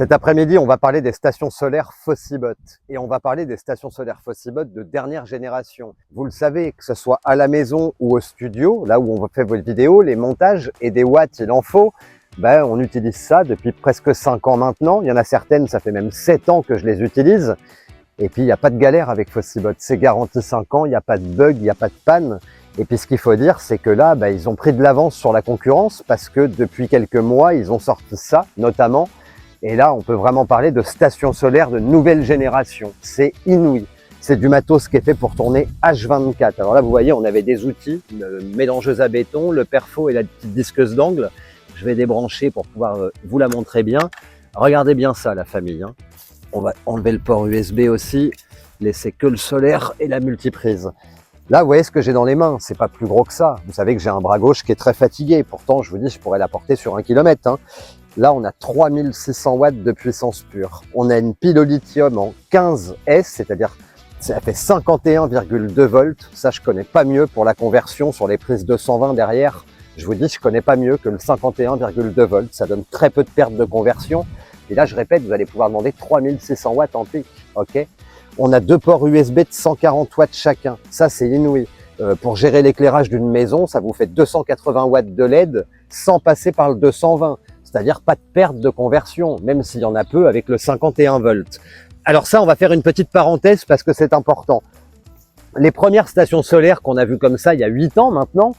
Cet après-midi, on va parler des stations solaires Fossibot. Et on va parler des stations solaires Fossibot de dernière génération. Vous le savez, que ce soit à la maison ou au studio, là où on fait vos vidéos, les montages et des watts, il en faut. On utilise ça depuis presque 5 ans maintenant. Il y en a certaines, ça fait même 7 ans que je les utilise. Et puis, il n'y a pas de galère avec Fossibot. C'est garanti 5 ans, il n'y a pas de bug, il n'y a pas de panne. Et puis, ce qu'il faut dire, c'est que là, ils ont pris de l'avance sur la concurrence parce que depuis quelques mois, ils ont sorti ça, notamment. Et là, on peut vraiment parler de stations solaires de nouvelle génération. C'est inouï. C'est du matos qui est fait pour tourner H24. Alors là, vous voyez, on avait des outils, une mélangeuse à béton, le perfo et la petite disqueuse d'angle. Je vais débrancher pour pouvoir vous la montrer bien. Regardez bien ça, la famille. On va enlever le port USB aussi, laisser que le solaire et la multiprise. Là, vous voyez ce que j'ai dans les mains. C'est pas plus gros que ça. Vous savez que j'ai un bras gauche qui est très fatigué. Pourtant, je vous dis, je pourrais la porter sur 1 km. Là, on a 3600 watts de puissance pure. On a une pile au lithium en 15S, c'est-à-dire ça fait 51,2 volts. Ça, je connais pas mieux pour la conversion sur les prises 220 derrière. Je vous dis, je connais pas mieux que le 51,2 volts. Ça donne très peu de perte de conversion. Et là, je répète, vous allez pouvoir demander 3600 watts en pic. Ok. On a 2 ports USB de 140 watts chacun. Ça, c'est inouï. Pour gérer l'éclairage d'une maison, ça vous fait 280 watts de LED sans passer par le 220. C'est-à-dire pas de perte de conversion, même s'il y en a peu avec le 51 volts. Alors ça, on va faire une petite parenthèse parce que c'est important. Les premières stations solaires qu'on a vues comme ça il y a 8 ans maintenant,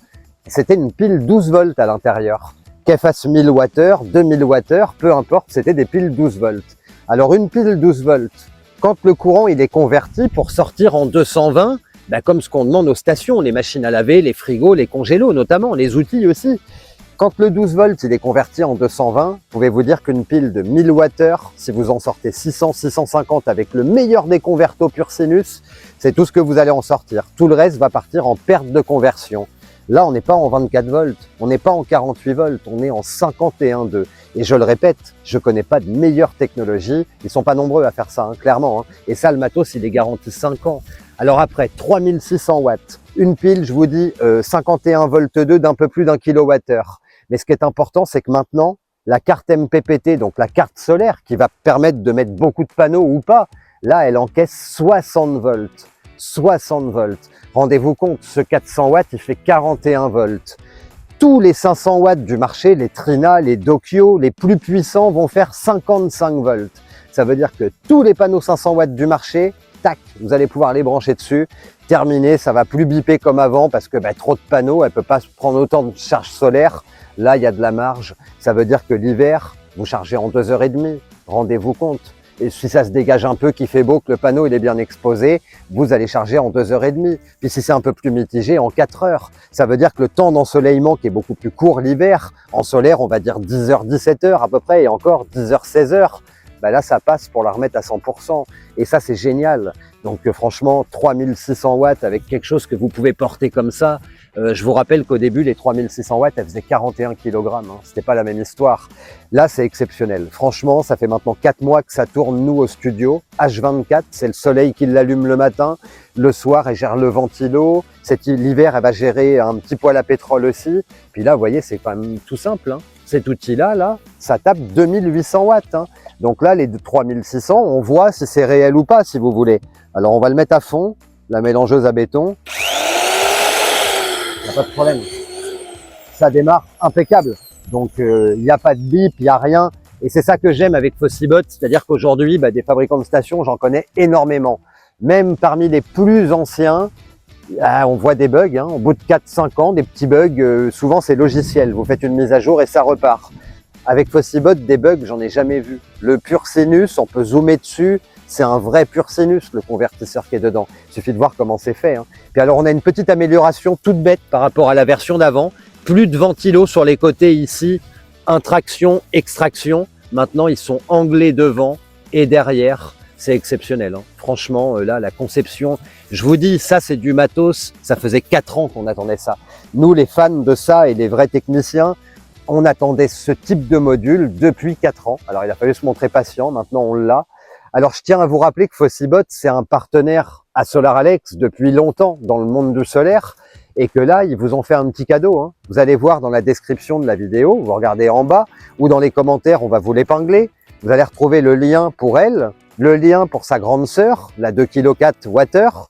c'était une pile 12 volts à l'intérieur. Qu'elle fasse 1000 Wh, 2000 Wh, peu importe, c'était des piles 12 volts. Alors une pile 12 volts, quand le courant il est converti pour sortir en 220, comme ce qu'on demande aux stations, les machines à laver, les frigos, les congélos notamment, les outils aussi. Quand le 12 volts il est converti en 220, pouvez-vous dire qu'une pile de 1000 Wh, si vous en sortez 600, 650 avec le meilleur des convertos pur sinus, c'est tout ce que vous allez en sortir. Tout le reste va partir en perte de conversion. Là, on n'est pas en 24 volts, on n'est pas en 48 volts, on est en 51,2. Et je le répète, je connais pas de meilleure technologie. Ils sont pas nombreux à faire ça, clairement. Et ça, le matos, il est garanti 5 ans. Alors après, 3600 watts, une pile, je vous dis, 51 volts 2 d'un peu plus d'1 kWh. Mais ce qui est important, c'est que maintenant, la carte MPPT, donc la carte solaire, qui va permettre de mettre beaucoup de panneaux ou pas, là, elle encaisse 60 volts. 60 volts. Rendez-vous compte, ce 400 watts, il fait 41 volts. Tous les 500 watts du marché, les Trina, les Dokyo, les plus puissants vont faire 55 volts. Ça veut dire que tous les panneaux 500 watts du marché, tac, vous allez pouvoir les brancher dessus. Terminé, ça va plus biper comme avant parce que trop de panneaux, elle peut pas prendre autant de charge solaire. Là, il y a de la marge. Ça veut dire que l'hiver, vous chargez en 2h30. Rendez-vous compte. Et si ça se dégage un peu, qu'il fait beau, que le panneau il est bien exposé, vous allez charger en 2h30. Puis si c'est un peu plus mitigé, en 4 heures. Ça veut dire que le temps d'ensoleillement qui est beaucoup plus court l'hiver, en solaire, on va dire 10h, 17h à peu près, et encore 10h, 16h. Là, ça passe pour la remettre à 100%. Et ça, c'est génial. Donc, franchement, 3600 watts avec quelque chose que vous pouvez porter comme ça. Je vous rappelle qu'au début, les 3600 watts, elles faisaient 41 kg. C'était pas la même histoire. Là, c'est exceptionnel. Franchement, ça fait maintenant 4 mois que ça tourne, nous, au studio. H24, c'est le soleil qui l'allume le matin. Le soir, elle gère le ventilo. L'hiver, elle va gérer un petit poêle à pétrole aussi. Puis là, vous voyez, c'est quand même tout simple. Cet outil-là, là, ça tape 2800 watts. Donc là, les 3600, on voit si c'est réel ou pas, si vous voulez. Alors, on va le mettre à fond, la mélangeuse à béton. Il n'y a pas de problème. Ça démarre impeccable. Donc, il n'y a pas de bip, il n'y a rien. Et c'est ça que j'aime avec Fossibot, c'est-à-dire qu'aujourd'hui, des fabricants de stations, j'en connais énormément. Même parmi les plus anciens, on voit des bugs, au bout de 4-5 ans, des petits bugs, souvent c'est logiciel. Vous faites une mise à jour et ça repart. Avec Fossibot, des bugs, j'en ai jamais vu. Le pur sinus, on peut zoomer dessus. C'est un vrai pur sinus, le convertisseur qui est dedans. Il suffit de voir comment c'est fait. Puis alors, on a une petite amélioration toute bête par rapport à la version d'avant. Plus de ventilos sur les côtés ici. Intraction, extraction. Maintenant, ils sont anglais devant et derrière. C'est exceptionnel. Franchement, là, la conception, je vous dis, ça, c'est du matos. Ça faisait 4 ans qu'on attendait ça. Nous, les fans de ça et les vrais techniciens, on attendait ce type de module depuis 4 ans. Alors, il a fallu se montrer patient. Maintenant, on l'a. Alors, je tiens à vous rappeler que Fossibot, c'est un partenaire à SolarAlex depuis longtemps dans le monde du solaire et que là, ils vous ont fait un petit cadeau. Vous allez voir dans la description de la vidéo, vous regardez en bas ou dans les commentaires, on va vous l'épingler. Vous allez retrouver le lien pour elle, le lien pour sa grande sœur, la 2,4 kg Water,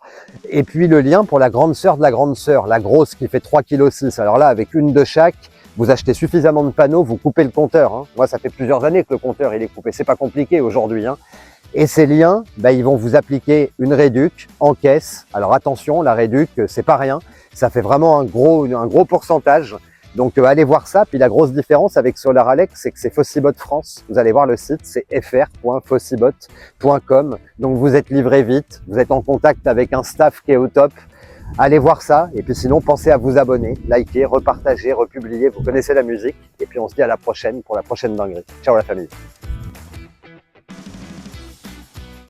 et puis le lien pour la grande sœur de la grande sœur, la grosse qui fait 3,6 kg. Alors là, avec une de chaque, vous achetez suffisamment de panneaux, vous coupez le compteur. Hein. Moi, ça fait plusieurs années que le compteur il est coupé. C'est pas compliqué aujourd'hui. Hein. Et ces liens, ils vont vous appliquer une réduc en caisse. Alors attention, la réduc, c'est pas rien. Ça fait vraiment un gros pourcentage. Donc allez voir ça. Puis la grosse différence avec SolarAlex, c'est que c'est Fossibot France. Vous allez voir le site, c'est fr.fossibot.com. Donc vous êtes livré vite, vous êtes en contact avec un staff qui est au top. Allez voir ça. Et puis sinon, pensez à vous abonner, liker, repartager, republier. Vous connaissez la musique. Et puis on se dit à la prochaine pour la prochaine dinguerie. Ciao la famille.